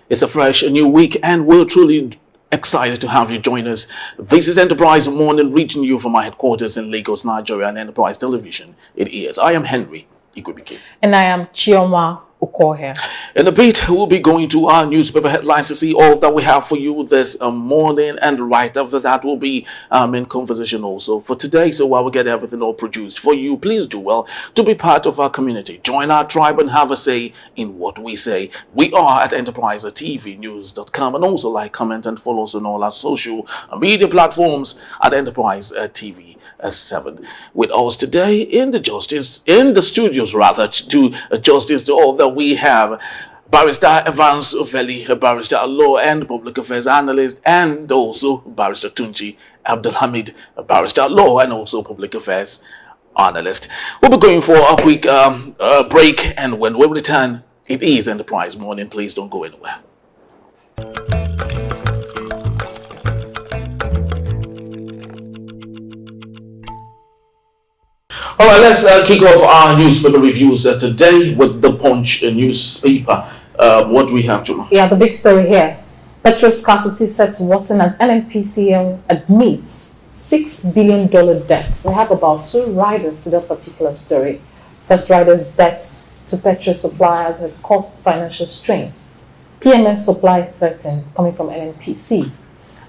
It's a fresh, a new week, and we're truly excited to have you join us. This is Enterprise Morning, reaching you from our headquarters in Lagos, Nigeria, and Enterprise Television. It is. I am Henry Igubike. And I am Chioma Okohe. In a bit, we'll be going to our newspaper headlines to see all that we have for you this morning, and right after that, we'll be in conversation also for today. So while we get everything all produced for you, please do well to be part of our community. Join our tribe and have a say in what we say. We are at enterprisetvnews.com, and also like, comment, and follow us on all our social media platforms at Enterprise TV. 7 with us today in the studios to do justice to all that we have. Barrister Evans Oveli, a barrister at law and public affairs analyst, and also Barrister Tunji Abdulhamid, a barrister at law and also public affairs analyst. We'll be going for a quick break, and when we return, it is Enterprise Morning. Please don't go anywhere. All right, let's kick off our newspaper reviews today with the Punch newspaper. What do we have, Juma? Yeah, the big story here. Petrol scarcity set to worsen as Nnpcl admits $6 billion debt. We have about 2 riders to that particular story. First rider's debt to petrol suppliers has caused financial strain. PMS supply threatened coming from Nnpc.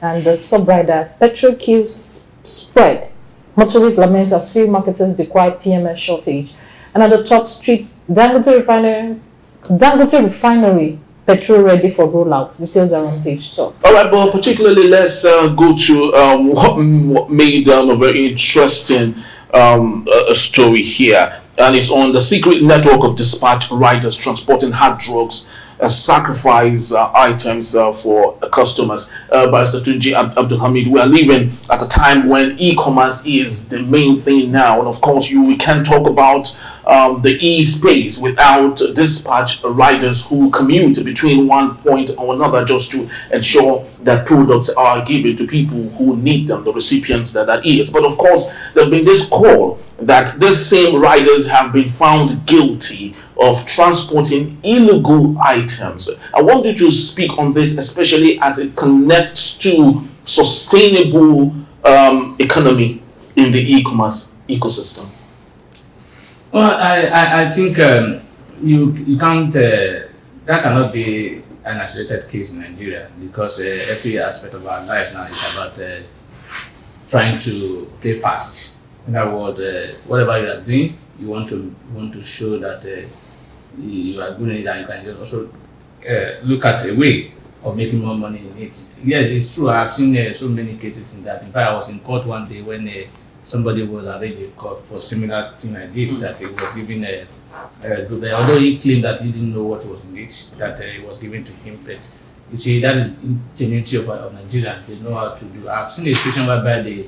And the sub-rider, petrol queues spread. Motorists lament as few marketers decry PMS shortage. And at the top street, Dangote refinery, petrol ready for rollout. Details are on page 2. All right, but particularly let's go to what made a very interesting story here. And it's on the secret network of dispatch riders transporting hard drugs, sacrifice items for customers. Barrister Tunji Abdulhamid, we are living at a time when e-commerce is the main thing now, and of course we can't talk about the e-space without dispatch riders who commute between one point or another just to ensure that products are given to people who need them, the recipients that is. But of course, there's been this call that these same riders have been found guilty of transporting illegal items. I want you to speak on this, especially as it connects to sustainable economy in the e-commerce ecosystem. Well, I think you can't, that cannot be an isolated case in Nigeria, because every aspect of our life now is about trying to play fast. In other words, whatever you are doing, you want to show that you are doing it, and you can also look at a way of making more money in it. Yes, it's true. I've seen so many cases in that. In fact, I was in court one day when somebody was arraigned in court for similar thing like this, that he was given although he claimed that he didn't know what was in it, that it was given to him. But you see, that is ingenuity of Nigerians. They know how to do. I've seen a situation whereby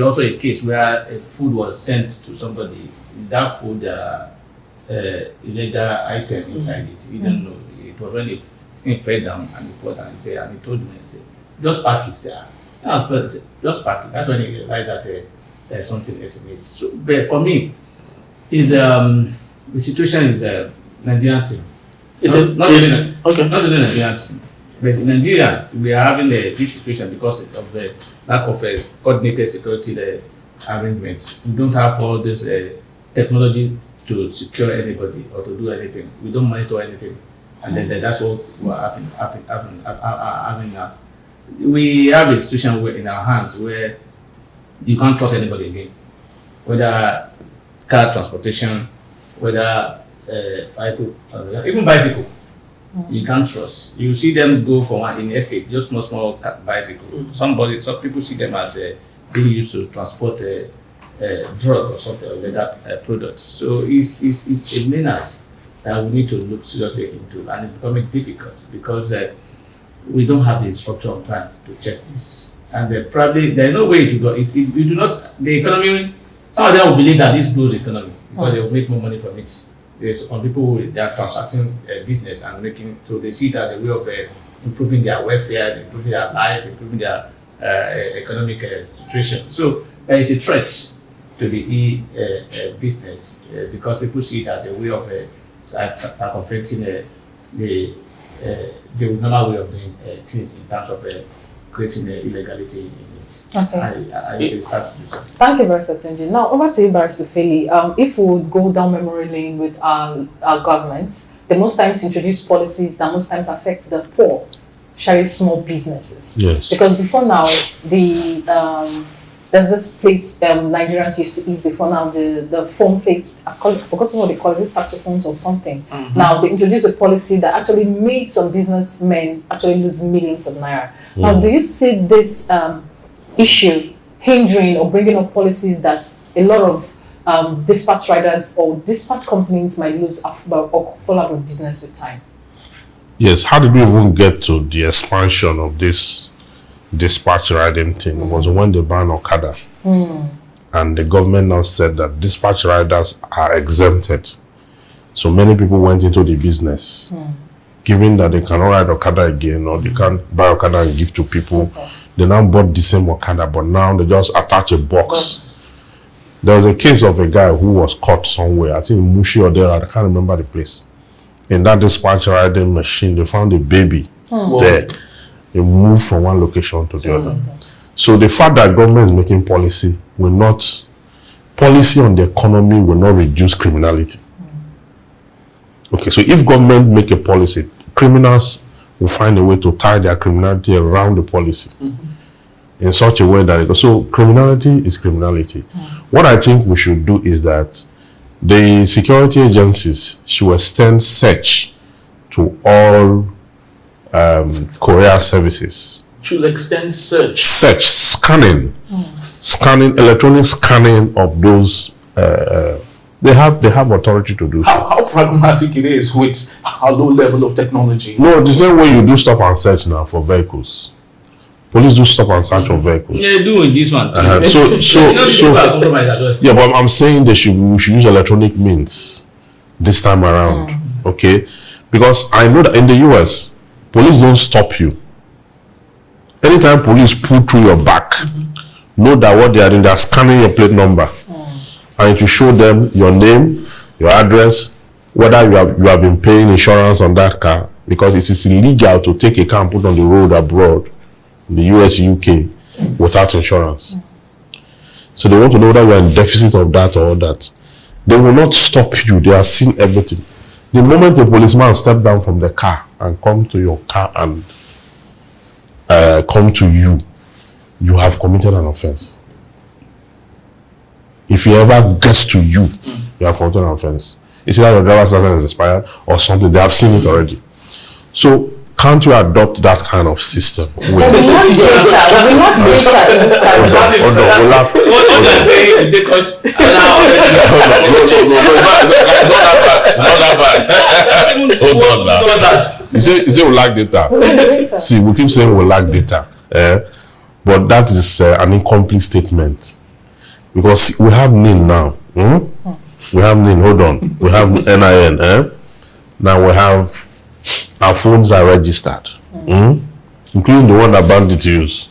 also a case where a food was sent to somebody. In that food, there are illegal item inside it. He didn't know. It was when the thing fell down and he poured and he told me, he said, just pack it there. Just pack it. That's when he realized that there's something else in it. So, but for me, the situation is a Nigerian thing. Not only Nigerian thing. But in Nigeria, we are having this situation because of the lack of coordinated security arrangements. We don't have all this technology to secure anybody or to do anything. We don't monitor anything, and then that's what we're having now. We have a situation in our hands where you can't trust anybody again, whether car transportation, whether vehicle, even bicycle. You can't trust. You see them go from an estate, just small bicycle. Some people see them as being used to transport a drug or something or that product. So it's a menace that we need to look seriously into, and it's becoming difficult because we don't have the structural plan to check this. And probably there's no way to go. You do not. The economy. Some of them will believe that this grows economy because they will make more money from it. There's some people they are transacting business and making, so they see it as a way of improving their welfare, improving their life, improving their economic situation. So it's a threat to the business because people see it as a way of circumventing the the normal way of doing things in terms of creating illegality in it. Okay. I say that's true. Thank you, Barrister Tunji. Now, over to you, Barrister Feli. If we would go down memory lane with our government, they most times introduce policies that most times affect the poor, shall small businesses. Yes. Because before now, there's this plate Nigerians used to eat before now, the foam plate, I've forgotten what they call it, saxophones or something. Now, they introduced a policy that actually made some businessmen actually lose millions of naira. Now, do you see this issue hindering or bringing up policies that a lot of dispatch riders or dispatch companies might lose or fall out of business with time? Yes, how did we even get to the expansion of this dispatch riding thing? It was when they banned Okada. And the government now said that dispatch riders are exempted. So many people went into the business. Given that they cannot ride Okada again, or they can't buy Okada and give to people, they now bought the same Okada, but now they just attach a box. There was a case of a guy who was caught somewhere, I think in Mushi or there, I can't remember the place. In that dispatch riding machine, they found a baby there. They moved from one location to the other. So the fact that government is making policy on the economy will not reduce criminality. Okay, so if government make a policy, criminals will find a way to tie their criminality around the policy in such a way that so criminality is criminality. What I think we should do is that the security agencies should extend search to all courier services. Should extend search. Search, scanning, electronic scanning of those. They have authority to do so. How pragmatic it is with our low level of technology. No, the same way you do stop and search now for vehicles. Police do stop and search for vehicles. Yeah, they do in this one too. Yeah, but I'm saying we should use electronic means this time around. Okay, because I know that in the US, police don't stop you. Anytime police pull through your back, know that what they are doing, they are scanning your plate number. And to show them your name, your address, whether you have been paying insurance on that car, because it is illegal to take a car and put on the road abroad, in the US, UK, without insurance. So they want to know whether you are in deficit of that or that. They will not stop you. They are seeing everything. The moment a policeman steps down from the car and come to your car and come to you, you have committed an offense. If he ever gets to you, you have committed an offense. It's either your driver's license is expired or something. They have seen it already. So can't you adopt that kind of system? We want data. Hold on. We'll have. What they're saying because now not that bad. Hold on now. You say we lack data. See, we keep saying we lack data, but that is an incomplete statement. Because we have NIN now. We have NIN, hold on. We have NIN. Now we have our phones are registered. Including the one that bandits use.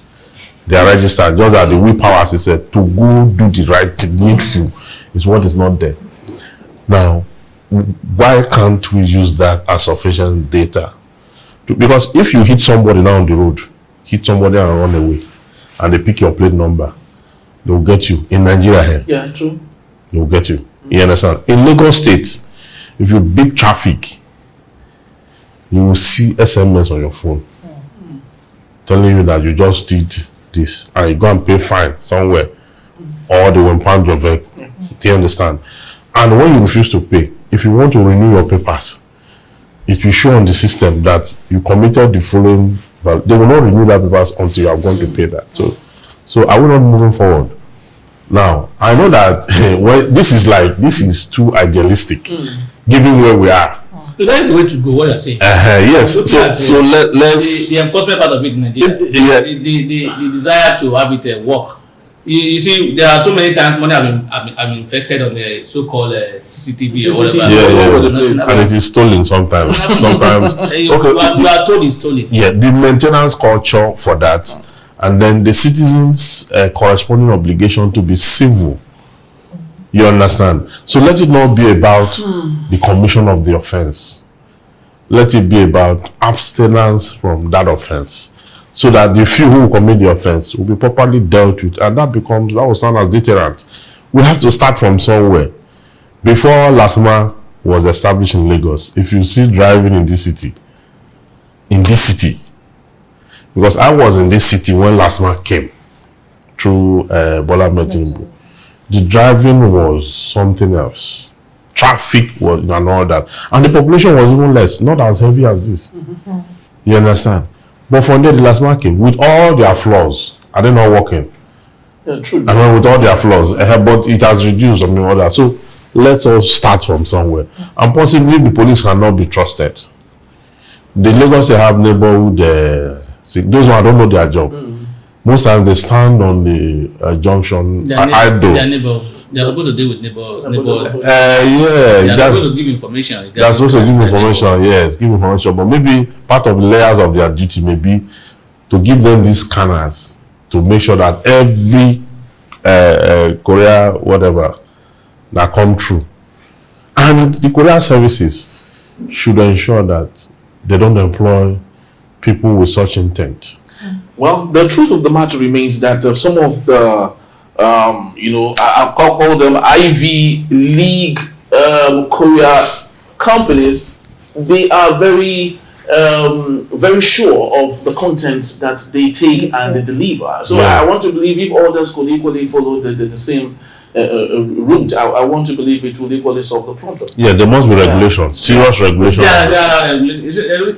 They are registered. Just that the willpower is said to go do the right thing, needful is what is not there. Now, why can't we use that as sufficient data? Because if you hit somebody now on the road, hit somebody and run away, and they pick your plate number, they will get you. In Nigeria here, Yeah, true. they will get you. You understand? In Lagos State, if you beat traffic, you will see SMS on your phone telling you that you just did this, and you go and pay fine somewhere, or they will impound your vehicle. Do you understand? And when you refuse to pay, if you want to renew your papers, it will show on the system that you committed the following, but they will not renew that papers until you are going to pay that. So are we not moving forward? Now, I know that this is too idealistic, given where we are. So that is the way to go, what you're saying. Yes. So let's the enforcement part of it in Nigeria. The desire to have it work. You see, there are so many times money have been invested on the so-called CCTV or whatever. Yeah. And it is stolen sometimes. You are told it's stolen. Yeah, the maintenance culture for that, and then the citizens' corresponding obligation to be civil. You understand? So let it not be about the commission of the offense. let it be about abstinence from that offense, so that the few who commit the offense will be properly dealt with, and that will sound as deterrent. We have to start from somewhere. Before LASMA was established in Lagos, if you see driving in this city, because I was in this city when LASMA came through Bola Metimbu, the driving was something else. Traffic was and all that, and the population was even less, not as heavy as this. You understand? But from there, the LASMA came with all their flaws. Are they not working? Yeah, true. I mean, with all their flaws, but it has reduced. I mean, all that. So let's all start from somewhere, and possibly the police cannot be trusted. The Lagos, they have neighborhood. Those who don't know their job. Most times they stand on the junction. They are supposed to deal with neighbor. They are supposed to give information. They are supposed to give information. Yes, give information. But maybe part of the layers of their duty may be to give them these scanners to make sure that every courier, whatever, that come through, and the courier services should ensure that they don't employ people with such intent. Well, the truth of the matter remains that some of the, I'll call them Ivy League courier companies, they are very, very sure of the content that they take and they deliver. So I want to believe if others could equally follow the same route, I want to believe it will equally solve the problem. Yeah, there must be regulation, serious regulation.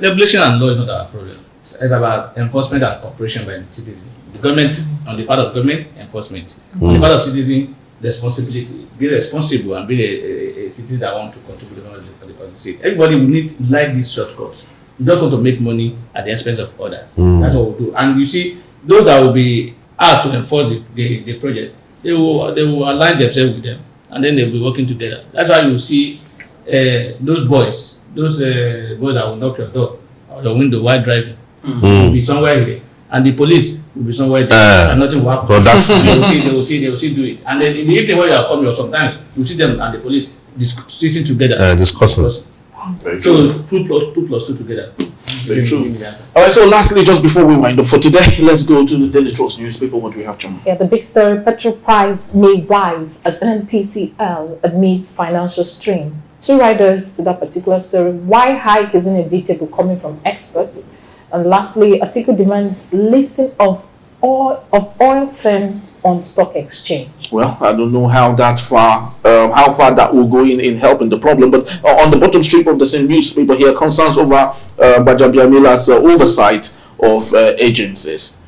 Regulation and law is not our problem. It's about enforcement and cooperation by the citizen. The government, on the part of government, enforcement. On the part of citizen, responsibility. Be responsible and be a citizen that want to contribute to the state. Everybody will like these shortcuts. You just want to make money at the expense of others. That's what we do. And you see, those that will be asked to enforce the project, they will align themselves with them, and then they will be working together. That's why you see those boys that will knock your door or your window while driving. Will be somewhere here, and the police will be somewhere there, and nothing will happen. So that's they will see do it. And then in the evening when you are coming, or sometimes you see them and the police discussing together. Discussing. So 2 plus 2 together. Very true. All right. So lastly, just before we wind up for today, let's go to the Daily Trust newspaper. What do we have, John? Yeah, the big story: petrol price may rise as Nnpcl admits financial strain. 2 riders to that particular story. Why hike is inevitable, coming from experts. And lastly, Nnpcl demands listing of oil firm on stock exchange. Well, I don't know how far that will go in helping the problem, but on the bottom strip of the same newspaper here, concerns over Bajabiamila's oversight of agencies.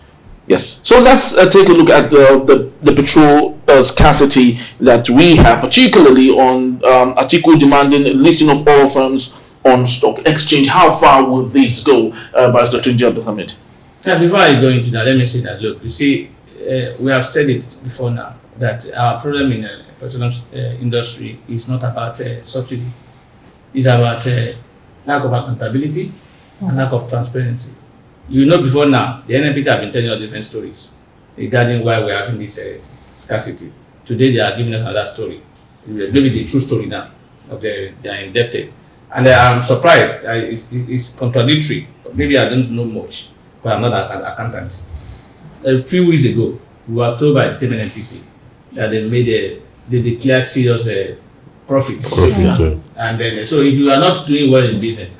Yes. So let's take a look at the petrol scarcity that we have, particularly on Nnpcl demanding listing of oil firms on stock exchange. How far will this go, Barrister Tunji Abdulhamid? Yeah, before I go into that, let me say that, look, you see, we have said it before now, that our problem in the petroleum industry is not about subsidy. It's about lack of accountability and lack of transparency. You know, before now, the Nnpcl have been telling us different stories regarding why we're having this scarcity. Today, they are giving us another story. Maybe the true story now of they are indebted. And I'm surprised. It's contradictory. Maybe I don't know much, but I'm not an accountant. A few weeks ago, we were told by the same Nnpcl that they declared serious profits. And then, so if you are not doing well in business,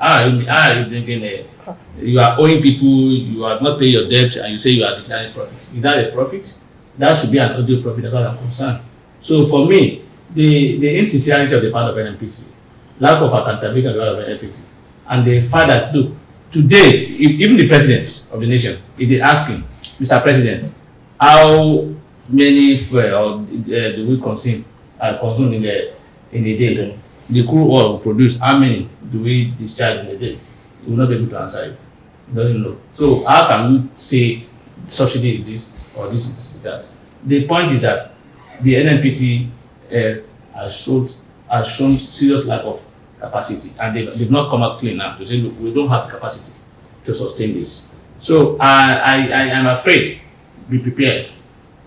you are owing people, you are not paying your debt, and you say you are declaring profits. Is that a profit? That should be an audio profit as far as I'm concerned. So for me, the insincerity of the part of Nnpcl, lack of accountability on the part of Nnpcl, and the fact that, look, today, even the president of the nation, if they ask him, Mr. President, how many fuel do we consume in a day? The crude oil we produce, how many do we discharge in a day? He will not be able to answer it. He doesn't know. So how can we say subsidy exists or this is that? The point is that the Nnpcl has shown serious lack of capacity, and they've not come out clean now to say, look, we don't have capacity to sustain this. So I am afraid. Be prepared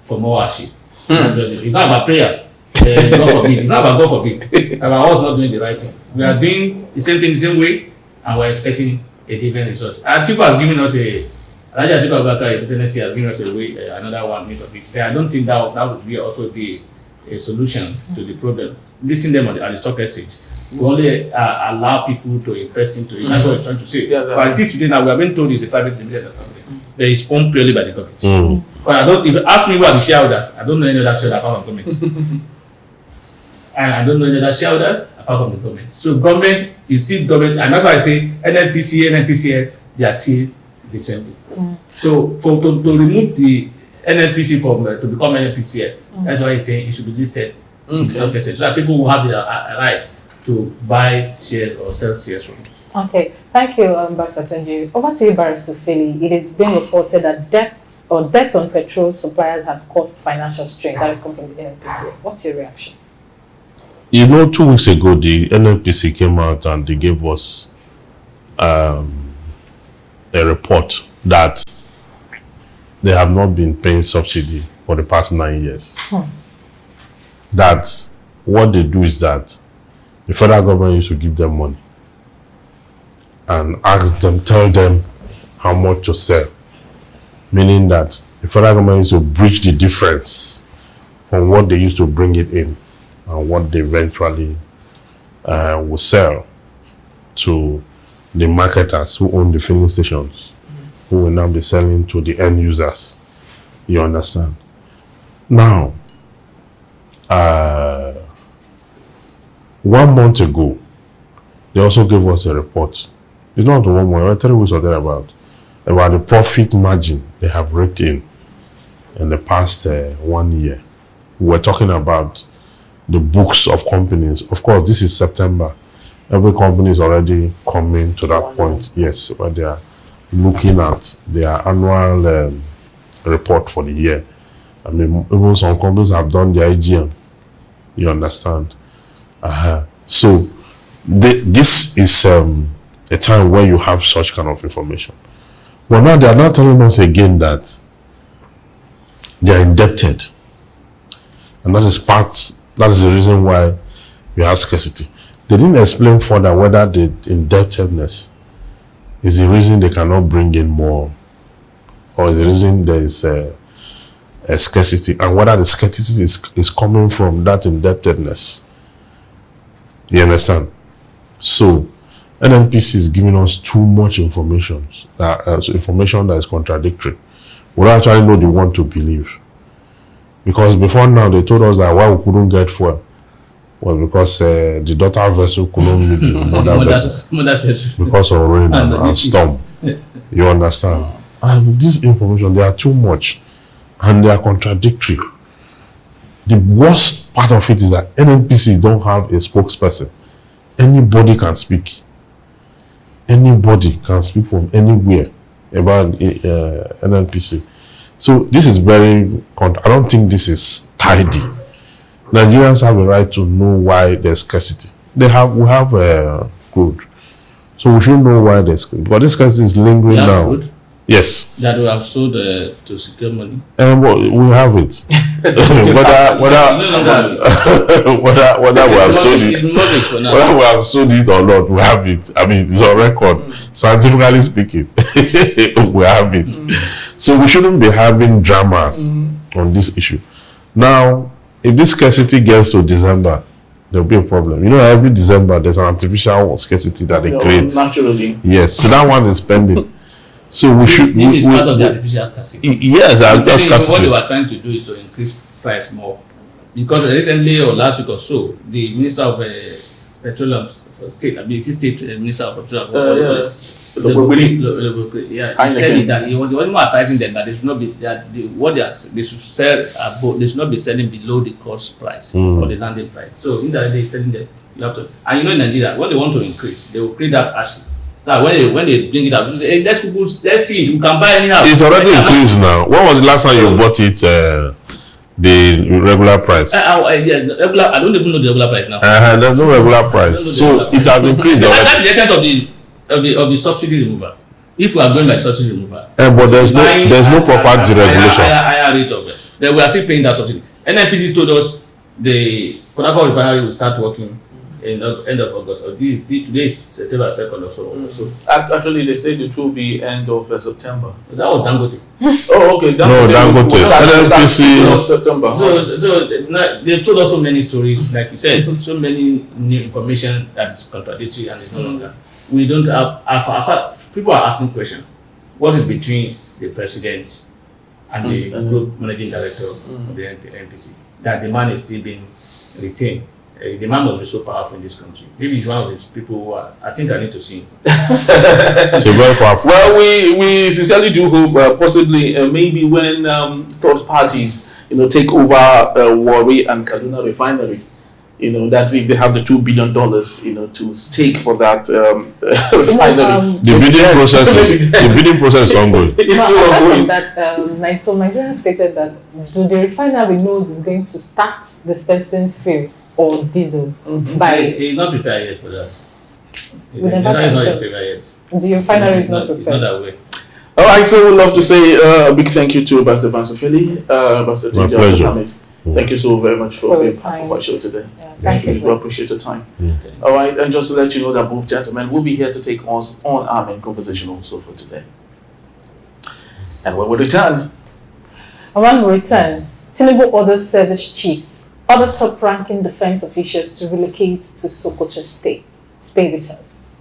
for more hardship. It's not about prayer. God forbid. It's not about God forbid. It's about us not doing the right thing. We are doing the same thing the same way. and we're expecting a different result. Atiku has given us Atiku Abubakar has given us another one means of it. I don't think that would be also be a solution to the problem. Listing them at the stock exchange. We only allow people to invest into it. That's what I'm trying to say. Yeah, but this today now we have been told it's a private limited company. There is owned purely by the government. But if you ask me who are the shareholders, I don't know any other shareholder apart from government. And I don't know any other shareholder apart from the government. So government, you see government, and that's why I say Nnpcl, they are still the same thing. So to remove the Nnpc from to become Nnpcl, that's why he's saying it should be listed so that people will have the right to buy shares or sell shares from it. Okay, thank you, Barrister Tunji. Over to you, Barrister Philly. It is being reported that debt on petrol suppliers has caused financial strain. That is coming from the Nnpcl. What's your reaction? 2 weeks ago, the Nnpc came out and they gave us a report that they have not been paying subsidy for the past 9 years. That what they do is that the federal government used to give them money and tell them how much to sell. Meaning that the federal government used to bridge the difference from what they used to bring it in and what they eventually will sell to the marketers who own the filling stations, who will now be selling to the end users. You understand? Now, 1 month ago, they also gave us a report. It's not 1 month, 3 weeks or thereabout, about the profit margin they have raked in the past 1 year. We're talking about the books of companies. Of course, this is September. Every company is already coming to that point, yes, where they are looking at their annual report for the year. I mean, even some companies have done their AGM. You understand? So, this is a time where you have such kind of information. But now they are not telling us again that they are indebted. And that is the reason why we have scarcity. They didn't explain further whether the indebtedness is the reason they cannot bring in more, or the reason there is a scarcity, and whether the scarcity is coming from that indebtedness. You understand? So, Nnpc is giving us too much information, information that is contradictory. We don't actually know the one to believe. Because before now, they told us that why we couldn't get fuel was because the daughter vessel couldn't meet the mother vessel because of rain and storm. You understand? And this information, they are too much and they are contradictory. The worst part of it is that Nnpc don't have a spokesperson. Anybody can speak. Anybody can speak from anywhere about Nnpc. So this is very, I don't think this is tidy. Nigerians have a right to know why there's scarcity. We have crude. So we should know why there's scarcity. But this scarcity is lingering now. Crude? Yes. That we have sold to secure money. Well, we have it. whether we have sold it, whether we have sold it or not, we have it. I mean, it's on record. Scientifically speaking, we have it. So we shouldn't be having dramas on this issue. Now, if this scarcity gets to December, there'll be a problem. You know, every December there's an artificial scarcity that they create. Naturally. Yes. So that one is pending. So we should. This is part of the artificial scarcity. Yes, scarcity. What they were trying to do is to increase price more, because recently or last week or so, the Minister of Petroleum State, I mean, State Minister of Petroleum, he said that he was more advising them that they should not be they should sell they should not be selling below the cost price or the landing price. So indirectly he's telling them you have to, and you know in Nigeria when they want to increase, they will create that action. Now when they bring it up, let's see it, we can buy anyhow. It's already increased now. When was the last time you bought it? The regular price? Regular. I don't even know the regular price now. There's no regular price, so it has increased already. That's the essence of the subsidy removal. If we are going by subsidy removal, but there's no proper deregulation. Higher rate of it. Then we are still paying that subsidy. Nnpcl told us the Port Harcourt refinery will start working in end of August, or today is September 2nd or so. Actually, they said it will be end of September. That was Dangote. Oh, okay. Dangote. NNPC of September. So they told us so many stories, like you said, so many new information that is contradictory and is no longer. We don't have. People are asking questions. What is between the president and the group managing director of the Nnpcl? That the man is still being retained. The man must be so powerful in this country. Maybe he's one of these people who are. I think I need to see him. So very powerful. Well, we sincerely do hope, possibly, maybe when third parties, take over Warri and Kaduna refinery, that's if they have the $2 billion, to stake for that refinery. The bidding process is ongoing. So Nigeria stated that the refinery knows is going to start dispensing fuel or diesel He's not prepared yet for that. He's never not prepared yet. The refinery is not prepared. It's not that way. All right, so we'd love to say a big thank you to Pastor Vansafili, Pastor My T.J. pleasure. Hamid. Thank you so very much for being part time. of our show today. Thank you. We appreciate the time. All right, and just to let you know that both gentlemen will be here to take us on our main conversation also for today. And when we return, Tinubu orders service chiefs, other top-ranking defense officials to relocate to Sokoto State. Stay with us.